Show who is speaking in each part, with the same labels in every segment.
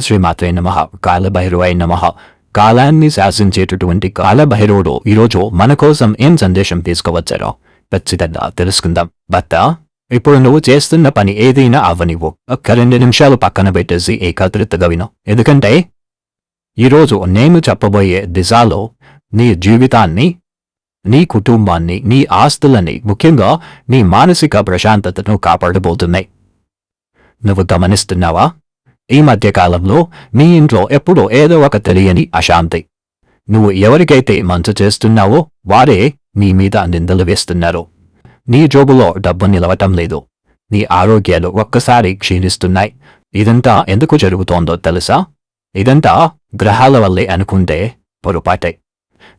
Speaker 1: శ్రీమాత్రే నమః. కాలభైరవాయ నమః. కాలాన్ని శాసించేటటువంటి కాలభైరవుడు ఈరోజు మన కోసం ఏం సందేశం తీసుకువచ్చారో ఖచ్చితంగా తెలుసుకుందాం. భర్త, ఇప్పుడు నువ్వు చేస్తున్న పని ఏదైనా అవ్వనివ్వు. ఒక్క 2 నిమిషాలు పక్కన పెట్టేసి ఏకాగ్రతగా విను. ఎందుకంటే ఈరోజు నేను చెప్పబోయే దిశలో నీ జీవితాన్ని, నీ కుటుంబాన్ని, నీ ఆస్తులని, ముఖ్యంగా నీ మానసిక ప్రశాంతతను కాపాడబోతున్నాయి. నువ్వు గమనిస్తున్నావా? ఈ మధ్యకాలంలో నీ ఇంట్లో ఎప్పుడో ఏదో ఒక తెలియని అశాంతి. నువ్వు ఎవరికైతే మంచి చేస్తున్నావో వారే నీ మీద నిందలు వేస్తున్నారు. నీ జోబులో డబ్బు నిలవటం లేదు. నీ ఆరోగ్యాలు ఒక్కసారి క్షీణిస్తున్నాయి. ఇదంతా ఎందుకు జరుగుతోందో తెలుసా? ఇదంతా గ్రహాల వల్లే అనుకుంటే పొరపాటే.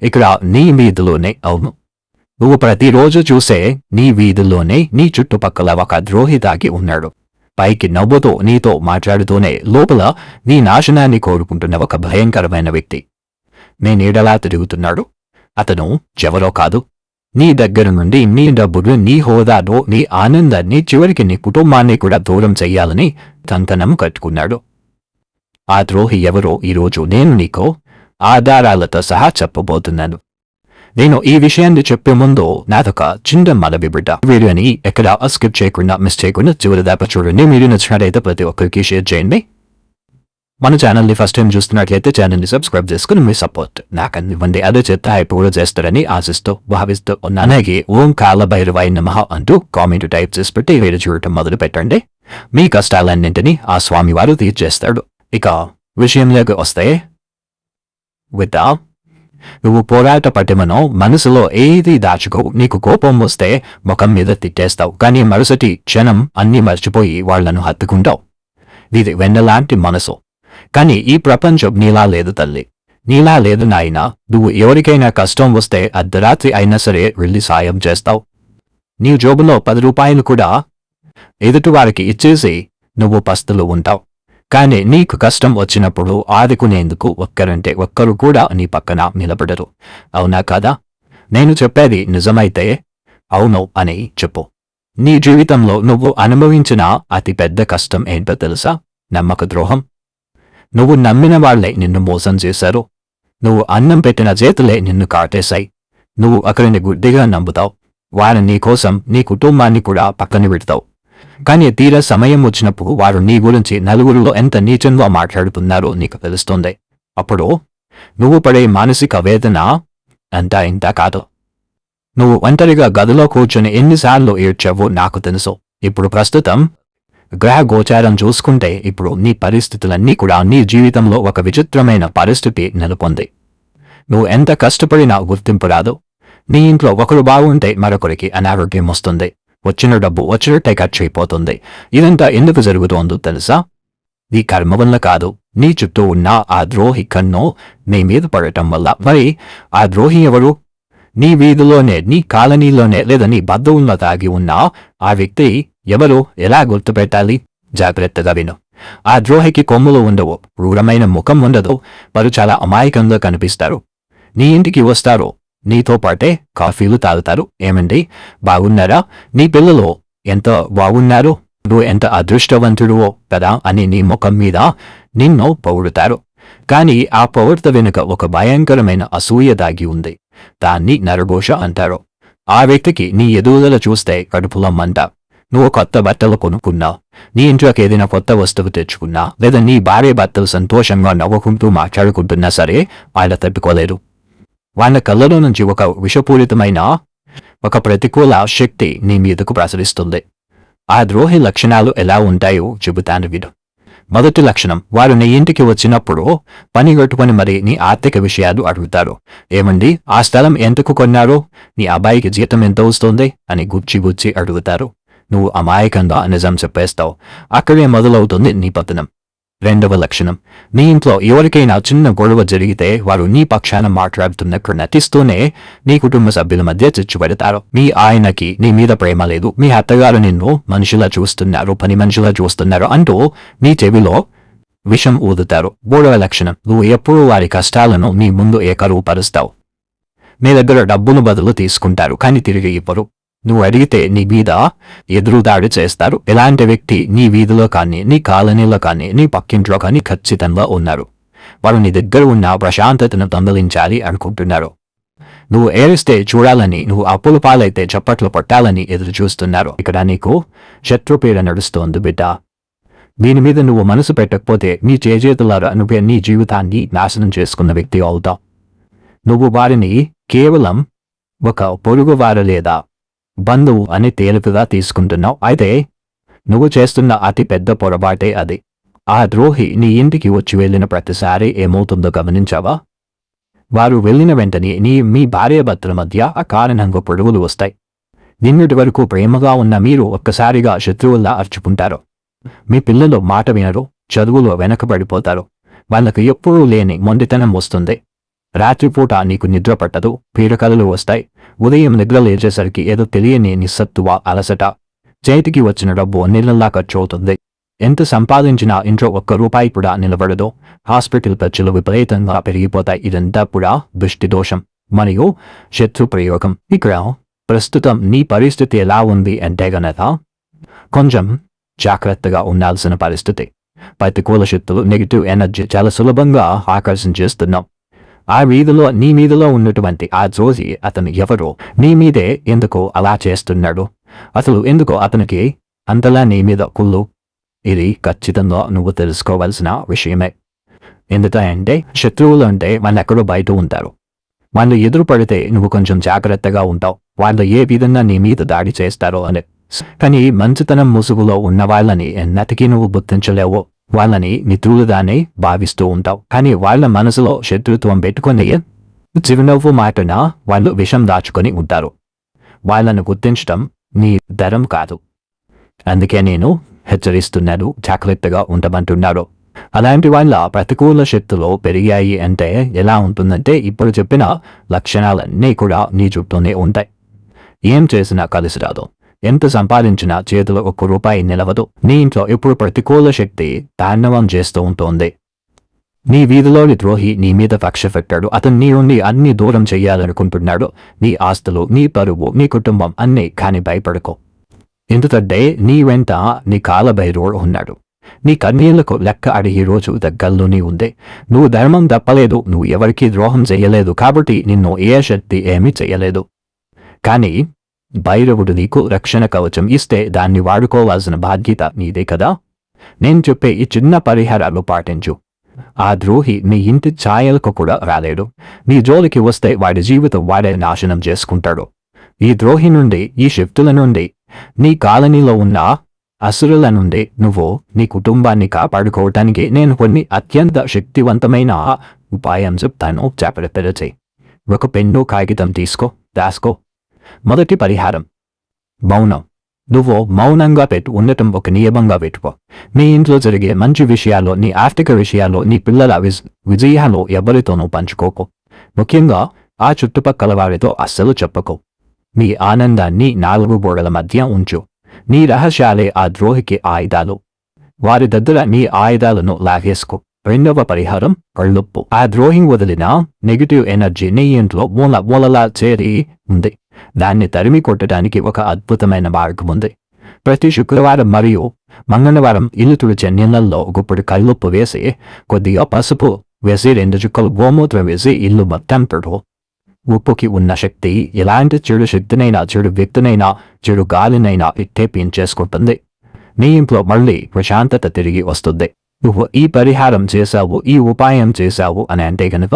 Speaker 1: ఇక్కడ నీ వీధిలోనే, అవును, నువ్వు ప్రతిరోజు చూసే నీ వీధిలోనే నీ చుట్టుపక్కల ఒక ద్రోహి దాగి ఉన్నాడు. పైకి నవ్వుతో నీతో మాట్లాడుతూనే లోపల నీ నాశనాన్ని కోరుకుంటున్న ఒక భయంకరమైన వ్యక్తి నీ నీడలా తిరుగుతున్నాడు. అతను ఎవరో కాదు, నీ దగ్గర నుండి నీ డబ్బును, నీ హోదాను, నీ ఆనందాన్ని, చివరికి నీ కుటుంబాన్ని కూడా దూరం చెయ్యాలని కంకణం కట్టుకున్నాడు. ఆ ద్రోహి ఎవరో ఈరోజు నేను నీకు ఆధారాలతో సహా చెప్పబోతున్నాను. నేను ఈ విషయాన్ని చెప్పే ముందు నాదొక చిన్న మనవి బిడ్డ. వీడియోని ఎక్కడ స్కిప్ చేయకుండా, మిస్ చేయకుండా చివరి దాకా చూడండి. మీరు నచ్చినట్లయితే ప్రతి ఒక్కరికి షేర్ చేయండి. మన ఛానల్ని ఫస్ట్ టైం చూస్తున్నట్లయితే ఛానల్ని సబ్స్క్రైబ్ చేసుకుని మీ సపోర్ట్ నాకు అందివ్వండి. అదే చేత హైప్ కూడా చేస్తారని ఆశిస్తూ భావిస్తూ ఉన్నాను. అలాగే ఓం కాలభైరవాయ నమః అంటూ కామెంట్ టైప్ చేసి పెట్టి వీడియో చూడటం మొదలు పెట్టండి. మీ కష్టాలన్నింటినీ ఆ స్వామివారు తీర్చేస్తాడు. ఇక విషయంలోకి వస్తే, విద్దా, నువ్వు పోరాట పటిమను మనసులో ఏది దాచుకో. నీకు కోపం వస్తే ముఖం మీద తిట్టేస్తావు, కానీ మరుసటి క్షణం అన్నీ మర్చిపోయి వాళ్లను హత్తుకుంటావు. నీది వెన్నలాంటి మనసు. కానీ ఈ ప్రపంచం నీలా లేదు తల్లి, నీలా లేదు నాయనా. నువ్వు ఎవరికైనా కష్టం వస్తే అర్ధరాత్రి అయినా సరే వెళ్ళి సాయం చేస్తావు. నీ జోబులో 10 రూపాయలు కూడా ఎదుటివారికి ఇచ్చేసి నువ్వు పస్తులు ఉంటావు. కానీ నీకు కష్టం వచ్చినప్పుడు ఆదుకునేందుకు ఒక్కరంటే ఒక్కరు కూడా నీ పక్కన నిలబడరు. అవునా కాదా? నేను చెప్పేది నిజమైతే అవును అని చెప్పు. నీ జీవితంలో నువ్వు అనుభవించిన అతి పెద్ద కష్టం ఏంటో తెలుసా? నమ్మక ద్రోహం. నువ్వు నమ్మిన వాళ్లే నిన్ను మోసం చేశారు. నువ్వు అన్నం పెట్టిన చేతులే నిన్ను కాటేశాయి. నువ్వు ఒకరిని గుడ్డిగా నమ్ముతావు. వారు నీ కోసం నీ కుటుంబాన్ని కూడా పక్కన పెడతావు. కానీ తీరా సమయం వచ్చినప్పుడు వారు నీ గురించి నలుగురిలో ఎంత నీచంగా మాట్లాడుతున్నారో నీకు తెలుస్తుంది. అప్పుడు నువ్వు పడే మానసిక వేదన అంతా ఇంత కాదు. నువ్వు ఒంటరిగా గదిలో కూర్చొని ఎన్నిసార్లు ఏడ్చావో నాకు తెలుసు. ఇప్పుడు ప్రస్తుతం గ్రహ గోచారం చూసుకుంటే ఇప్పుడు నీ పరిస్థితులన్నీ కూడా నీ జీవితంలో ఒక విచిత్రమైన పరిస్థితి నెలకొంది. నువ్వు ఎంత కష్టపడినా గుర్తింపు రాదు. నీ ఇంట్లో ఒకరు బాగుంటే మరొకరికి అనారోగ్యం వస్తుంది. వచ్చిన డబ్బు వచ్చినట్టే ఖర్చు అయిపోతుంది. ఇదంతా ఎందుకు జరుగుతోందో తెలుసా? నీ కర్మ వల్ల కాదు, నీ చుట్టూ ఉన్న ఆ ద్రోహి కన్ను నీ మీద పడటం వల్ల. మరి ఆ ద్రోహి ఎవరు? నీ వీధిలోనే, నీ కాలనీలోనే లేదా నీ బంధువుల్లో తాగి ఉన్న ఆ వ్యక్తి ఎవరు? ఎలా గుర్తుపెట్టాలి? జాగ్రత్తగా విను. ఆ ద్రోహికి కొమ్ములు ఉండవు, క్రూరమైన ముఖం ఉండదు. వారు చాలా అమాయకంగా కనిపిస్తారు. నీ ఇంటికి వస్తారు, నీతో పాటే కాఫీలు తాగుతారు. ఏమండి, బాగున్నారా? నీ పిల్లలు ఎంత బాగున్నారు? నువ్వు ఎంత అదృష్టవంతుడువో కదా అని నీ ముఖం మీద నిన్ను పొగుడుతారు. కానీ ఆ పొగడ్త వెనుక ఒక భయంకరమైన అసూయ దాగి ఉంది. దాన్ని నరఘోష అంటారు. ఆ వ్యక్తికి నీ ఎదుగుదల చూస్తే కడుపులో మంట. నువ్వు కొత్త బట్టలు కొనుక్కున్నా, నీ ఇంట్లోకి ఏదైనా కొత్త వస్తువు తెచ్చుకున్నా, లేదా నీ భార్య భర్తలు సంతోషంగా నవ్వుకుంటూ మాట్లాడుకుంటున్నా సరే ఆయన తప్పుకోలేరు. వాళ్ళ కళ్ళలో నుంచి ఒక విషపూరితమైన, ఒక ప్రతికూల శక్తి నీ మీదకు ప్రసరిస్తుంది. ఆ ద్రోహి లక్షణాలు ఎలా ఉంటాయో చెబుతాను విను. మొదటి లక్షణం, వారు నీ ఇంటికి వచ్చినప్పుడు పని గట్టుకొని మరి నీ ఆర్థిక విషయాలు అడుగుతారు. ఏమండి, ఆ స్థలం ఎంతకు కొన్నారో? నీ అబ్బాయికి జీతం ఎంత వస్తుంది అని గుచ్చి అడుగుతారు. నువ్వు అమాయకంగా నిజం చెప్పేస్తావు. అక్కడే మొదలవుతుంది నీ పతనం. రెండవ లక్షణం, నీ ఇంట్లో ఎవరికైనా చిన్న గొడవ జరిగితే వారు నీ పక్షాన మాట్లాడుతున్నట్టు నటిస్తూనే నీ కుటుంబ సభ్యుల మధ్య చిచ్చుపెడతారు. మీ ఆయనకి నీ మీద ప్రేమ లేదు, మీ అత్తగారు నిన్ను మనుషులా చూస్తున్నారు, పని మనుషులా చూస్తున్నారు అంటూ నీ చెవిలో విషం ఊదుతారు. మూడవ లక్షణం, నువ్వు ఎప్పుడూ వారి కష్టాలను నీ ముందు ఏకరూపరుస్తావు. నీ దగ్గర డబ్బును బదులు తీసుకుంటారు, కానీ తిరిగి ఇవ్వరు. నువ్వు అడిగితే నీ మీద ఎదురుదాడి చేస్తారు. ఇలాంటి వ్యక్తి నీ వీధిలో కానీ, నీ కాలనీలో కానీ, నీ పక్కింట్లో కానీ ఖచ్చితంగా ఉన్నారు. వారు నీ దగ్గర ఉన్న ప్రశాంతతను దొంగిలించాలి అనుకుంటున్నారు. నువ్వు ఏడిస్తే చూడాలని, నువ్వు అప్పుల పాలైతే చప్పట్లు పట్టాలని ఎదురు చూస్తున్నారు. ఇక్కడ నీకు శత్రుపీడ నడుస్తోంది బిడ్డ. దీని మీద నువ్వు మనసు పెట్టకపోతే నీ చేజేతులారా నువ్వే నీ జీవితాన్ని నాశనం చేసుకున్న వ్యక్తి అవుతావు. నువ్వు వారిని కేవలం ఒక పొరుగువారు లేదా బంధువు అని తేలికగా తీసుకుంటున్నావు. అయితే నువ్వు చేస్తున్న అతి పెద్ద పొరపాటే అది. ఆ ద్రోహి నీ ఇంటికి వచ్చి వెళ్ళిన ప్రతిసారి ఏమవుతుందో గమనించావా? వారు వెళ్ళిన వెంటనే మీ భార్యాభర్తల మధ్య అకారణంగా పొడవులు వస్తాయి. నిన్నటి వరకు ప్రేమగా ఉన్న మీరు ఒక్కసారిగా శత్రువుల్లా అర్చుకుంటారు. మీ పిల్లలు మాట వినరు, చదువులో వెనకబడిపోతారు. వాళ్ళకు ఎప్పుడూ లేని మొండితనం వస్తుంది. రాత్రిపూట నీకు నిద్ర పట్టదు, పీడకలలు వస్తాయి. ఉదయం నిద్ర లేచేసరికి ఏదో తెలియని నిస్సత్తువ, అలసట. చేతికి వచ్చిన డబ్బు నీళ్ళలా ఖర్చు అవుతుంది. ఎంత సంపాదించినా ఇంట్లో ఒక్క రూపాయి కూడా నిలబడదు. హాస్పిటల్ ఖర్చులు విపరీతంగా పెరిగిపోతాయి. ఇదంతా కూడా దృష్టి దోషం మరియు శత్రు ప్రయోగం. ఇక్కడ ప్రస్తుతం నీ పరిస్థితి ఎలా ఉంది అంటే గనక కొంచెం జాగ్రత్తగా ఉండాల్సిన పరిస్థితి. ప్రతికూల శక్తులు, నెగిటివ్ ఎనర్జీ చాలా సులభంగా ఆకర్షించేస్తున్నాం. ఆ వీధిలో నీ మీదలో ఉన్నటువంటి ఆ ద్రోహి అతను ఎవరో, నీ మీదే ఎందుకో అలా చేస్తున్నాడు, అసలు ఎందుకో అతనికి అంతలా నీ మీద కుళ్ళు, ఇది ఖచ్చితంగా నువ్వు తెలుసుకోవాల్సిన విషయమే. ఎందుకంటే శత్రువులు అంటే వాళ్ళెక్కడో బయట ఉంటారు. వాళ్ళు ఎదురు పడితే నువ్వు కొంచెం జాగ్రత్తగా ఉంటావు, వాళ్ళు ఏ విధంగా నీ మీద దాడి చేస్తారో అని. కానీ మంచితనం ముసుగులో ఉన్న వాళ్ళని ఎన్నటికీ నువ్వు గుర్తించలేవు. వాళ్ళని మిత్రులుగానే భావిస్తూ ఉంటావు. కానీ వాళ్ళ మనసులో శత్రుత్వం పెట్టుకుని చిరునవ్వు మాటన వాళ్ళు విషం దాచుకొని ఉంటారు. వాళ్ళను గుర్తించడం నీ ధరం కాదు. అందుకే నేను హెచ్చరిస్తున్నాను, జాగ్రత్తగా ఉండమంటున్నాడు. అలాంటి వాళ్ళ ప్రతికూల శక్తులు పెరిగాయి అంటే ఎలా ఉంటుందంటే ఇప్పుడు చెప్పిన లక్షణాలన్నీ కూడా నీ చుట్టూనే ఉంటాయి. ఏం చేసినా కలిసి రాదు. ఎంత సంపాదించినా చేతిలో ఒక్క రూపాయి నిలవదు. నీ ఇంట్లో ఎప్పుడు ప్రతికూల శక్తి తాండవం చేస్తూ ఉంటుంది. నీ వీధిలోని ద్రోహి నీ మీద కక్ష పెట్టాడు. అతను నీ నుండి అన్ని దూరం చెయ్యాలనుకుంటున్నాడు. నీ ఆస్తులు, నీ పరువు, నీ కుటుంబం అన్నీ. కానీ భయపడకో. ఎందుకంటే నీ వెంట నీ కాలభైరవుడు ఉన్నాడు. నీ కన్నీళ్లకు లెక్క అడిగే రోజు దగ్గరలోనే ఉంది. నువ్వు ధర్మం తప్పలేదు, నువ్వు ఎవరికీ ద్రోహం చెయ్యలేదు, కాబట్టి నిన్ను ఏ శక్తి ఏమీ చెయ్యలేదు. కానీ భైరవుడు నీకు రక్షణ కవచం ఇస్తే దాన్ని వాడుకోవాల్సిన బాధ్యత నీదే కదా. నేను చెప్పే ఈ చిన్న పరిహారాలు పాటించు. ఆ ద్రోహి నీ ఇంటి ఛాయలకు కూడా రాలేడు. నీ జోలికి వస్తే వాడి జీవితం వాడే నాశనం చేసుకుంటాడు. ఈ ద్రోహి నుండి, ఈ శక్తుల నుండి, నీ కాలనీలో ఉన్న అసురుల నుండి నువ్వు నీ కుటుంబాన్ని కాపాడుకోవటానికి నేను కొన్ని అత్యంత శక్తివంతమైన ఉపాయం చెప్తాను. జాగ్రత్తగా చెయ్యి. ఒక పెన్ను, కాగితం తీసుకో, దాసుకో. మొదటి పరిహారం మౌనం. నువ్వు మౌనంగా ఉండటం ఒక నియమంగా పెట్టుకో. నీ ఇంట్లో జరిగే మంచి విషయాల్లో, నీ ఆర్థిక విషయాల్లో, నీ పిల్లల విజయాలు ఎవరితోనూ పంచుకోకు. ముఖ్యంగా ఆ చుట్టుపక్కల వారితో అస్సలు చెప్పకు. నీ ఆనందాన్ని నాలుగు గోడల మధ్య ఉంచు. నీ రహస్యాలే ఆ ద్రోహికి ఆయుధాలు. వారి దగ్గర నీ ఆయుధాలను లాగేసుకో. రెండవ పరిహారం కళ్ళొప్పు. ఆ ద్రోహి వదిలిన నెగిటివ్ ఎనర్జీ నీ ఇంట్లో మూలలా చేరి ఉంది. దాన్ని తరిమి కొట్టడానికి ఒక అద్భుతమైన మార్గం ఉంది. ప్రతి శుక్రవారం మరియు మంగళవారం ఇల్లు తుడిచే నీళ్ళల్లో గుప్పుడు కళ్ళొప్పు వేసి, కొద్దిగా పసుపు వేసి, 2 చుక్కలు గోమూత్రం వేసి ఇల్లు మొత్తం పెడు. ఉప్పుకి ఉన్న శక్తి ఎలాంటి చెడు శక్తినైనా, చెడు వ్యక్తినైనా, చెడు గాలినైనా ఇట్టే పీల్చేసుకుంటుంది. నీ ఇంట్లో మళ్ళీ ప్రశాంతత తిరిగి వస్తుంది. నువ్వు ఈ పరిహారం చేశావు, ఈ ఉపాయం చేశావు అని అంటే కనుక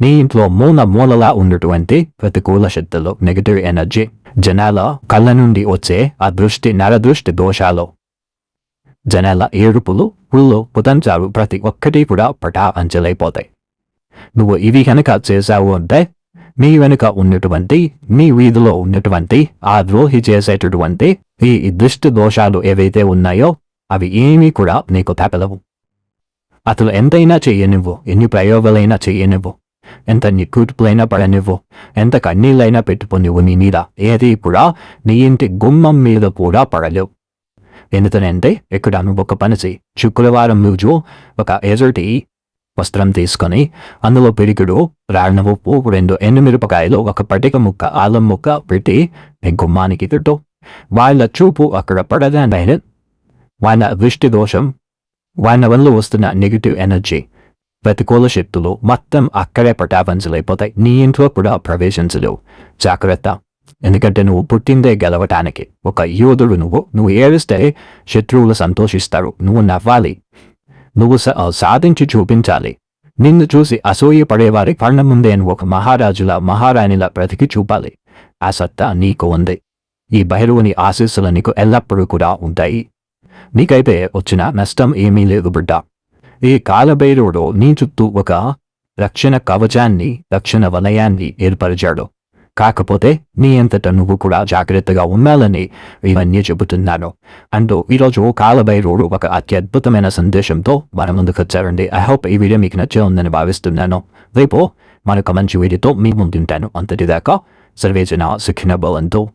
Speaker 1: నీ ఇంట్లో మూలలా ఉన్నటువంటి ప్రతికూల శక్తులు, నెగిటివ్ ఎనర్జీ, జనాల కళ్ళ నుండి వచ్చే ఆ దృష్టి, నరదృష్టి దోషాలు, జనాల ఏడుపులు, పుళ్ళు, పుతంచాలు ప్రతి ఒక్కటి కూడా పటా అంచెలైపోతాయి. నువ్వు ఇవి కనుక చేశావు అంటే మీ వెనుక ఉన్నటువంటి, మీ వీధిలో ఉన్నటువంటి ఆ ద్రోహి చేసేటటువంటి ఈ దృష్టి దోషాలు ఏవైతే ఉన్నాయో అవి ఏమీ కూడా నీకు తగలవు. అతను ఎంతైనా చెయ్యనివ్వు, ఎన్ని ప్రయోగాలైనా చెయ్యనివ్వు, ఎంత నిక్కుటులైనా పడనివ్వు, ఎంత కన్నీళ్ళైనా పెట్టుకునివ్వు, నీ మీద ఏది కూడా నీ ఇంటి గుమ్మం మీద కూడా పడలేవు. ఎందుకనంటే ఇక్కడ నువ్వు ఒక పని చెయ్యి. శుక్రవారం రోజు ఒక ఎదుటి వస్త్రం తీసుకొని అందులో పిడికిడు రాళ్ళ ఉప్పు 2 ఎండుమిరపకాయలు ఒక పటిక ముక్క అల్లం ముక్క పెట్టి మీ గుమ్మానికి తిట్టు. వాళ్ళ చూపు అక్కడ పడదాని వాళ్ళ దృష్టి దోషం, వాళ్ళ వల్ల వస్తున్న నెగిటివ్ ఎనర్జీ, ప్రతికూల శక్తులు మొత్తం అక్కడే పటాపంచలైపోతాయి. నీ ఇంట్లో కూడా ప్రవేశించలేవు. జాగ్రత్త. ఎందుకంటే నువ్వు పుట్టిందే గెలవటానికి. ఒక యోధుడు నువ్వు ఏడిస్తే శత్రువులు సంతోషిస్తారు. నువ్వు నవ్వాలి. నువ్వు సాధించి చూపించాలి. నిన్ను చూసి అసూయ పడేవారి కళ్ళ ముందే నువ్వు ఒక మహారాజులా మహారాణిలా బ్రతికి చూపాలి. ఆ సత్తా నీకు ఉంది. ఈ భైరవుని ఆశీస్సులు నీకు ఎల్లప్పుడూ కూడా ఉంటాయి. నీకైతే వచ్చిన నష్టం ఏమీ లేదు బిడ్డ. ఈ కాలభైరవుడు నీ చుట్టూ ఒక రక్షణ కవచాన్ని, రక్షణ వలయాన్ని ఏర్పరిచాడు. కాకపోతే నీ అంతటా నువ్వు కూడా జాగ్రత్తగా ఉండాలని ఇవన్నీ చెబుతున్నాను అంటూ ఈరోజు కాలభైరవుడు ఒక అత్యద్భుతమైన సందేశంతో మన ముందుకు వచ్చారండి. ఐ హోప్ ఈ వీడియో మీకు నచ్చే ఉందని భావిస్తున్నాను. రేపు మరొక మంచి వీడియోతో మీ ముందుంటాను. అంతటిదాకా సర్వే జన సుఖినో భవంతు.